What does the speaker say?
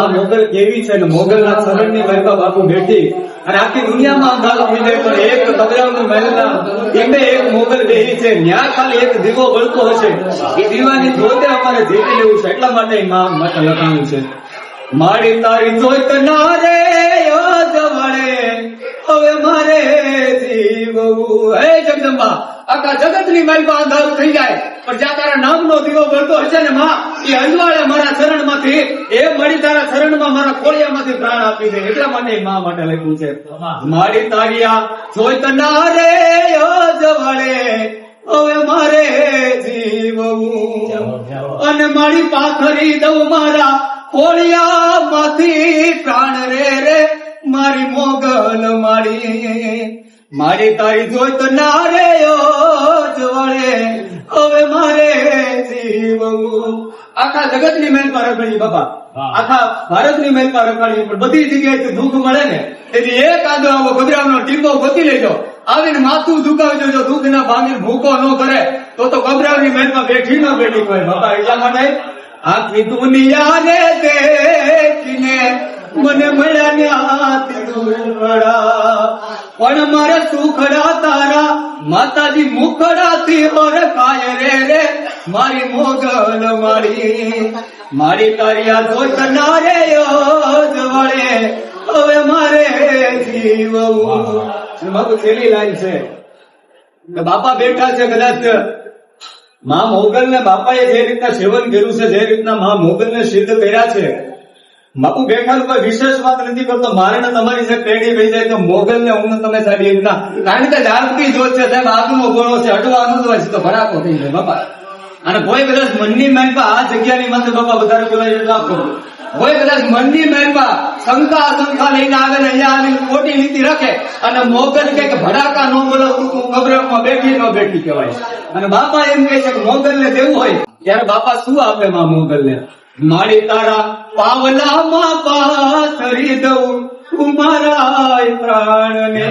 મોગલ કેવી છે ને મોગલ ના શરણ ની મહેકા બાપુ બેઠી અને આખી દુનિયામાં અંધારું થઈ જાય પણ એક કબરાનું મહેલા એમને એક મોગલ બેહી છે ત્યાં ખાલી એક દીવો બળતો હશે એ દીવાની જોતે અમારે જીતી લેવું છે એટલા માટે માં માટે લખાણું છે મારી તારી જોઈત ના રે જવળે હવે મારે જીવવું હે જગદંબા આખા જગત ની મહેલ અંધારું થઈ જાય પણ જ્યાં તારા નામનો દીવો બળતો હશે ને માં એ અંજવાળે મારા શરણ માંથી એ મળી તારા શરણ માં મારા કોળિયા માંથી પ્રાણ આપી દે એટલા માટે માં માટે લખ્યું છે મારી તારિયા જોઈત ના રે જવળે હવે મારે જીવવું અને મારી પાથરી દઉં મારા કોળિયા માંથી પ્રાણ રે મારી મોગલ મારી તારી જોઈત ના રે જવળે હવે મારે જીવવું આખા જગત ની મહેલ પર રખડી બાપા આખા ભારત ની મહેલ પર રખડી પણ બધી જગ્યાએ દુઃખ મળે ને તેથી એક આદો આવો ગભરાવનો ટીંબો ગોતી લેજો આવીને માથું ઝુકાવી દેજો દુઃખ ના ભાંગી ભૂકો ન કરે તો ગભરાવની મહેલ માં બેઠી ન બેઠી હોય બાપા એટલા માટે આખી દુનિયા ને દેખીને મને મળ્યા પણ મારે સુખડા તારા માતાજી મુખડાથી ઓળખાય રે મારી મોગલ મારી તારિયા જોઈત ના રે જવળે હવે મારે જીવવું મારું છેલ્લી લાઈન છે કે બાપા બેઠા છે કદાચ મા મોગલ ને બાપાએ જે રીતના સેવન કર્યું છે જે રીતના મા મોગલ ને સિદ્ધ કર્યા છે બાપુ બેઠા કોઈ વિશેષ વાત નથી કરતો મારે ને તમારી જે પેઢી થઈ જાય તો મોગલ ને હું તમે સાહેબ એ રીતના કારણ કે જાગતી જોત છે સાહેબ આગનો ગોળો છે અટવાનું જ હોય છે તો ભરાકો થઈ જાય બાપા અને કોઈ કદાચ મનની મહેલમાં આ જગ્યાની માથે બાપા વધારે બોલાય એટલે આપો કોઈ કદાચ મનની મહેલમાં શંકા લઈને આવે ને અહીંયા આવીને ખોટી નીતિ રાખે અને મોગલ કે ભડાકા ન બોલાવું કબરમાં બેઠી ન બેઠી કહેવાય અને બાપા એમ કહે છે કે મોગલ ને દેવું હોય ત્યારે બાપા શું આપે માં મોગલ ને મારી તારા પાવલામાં પાથરી દઉં તું મારા પ્રાણને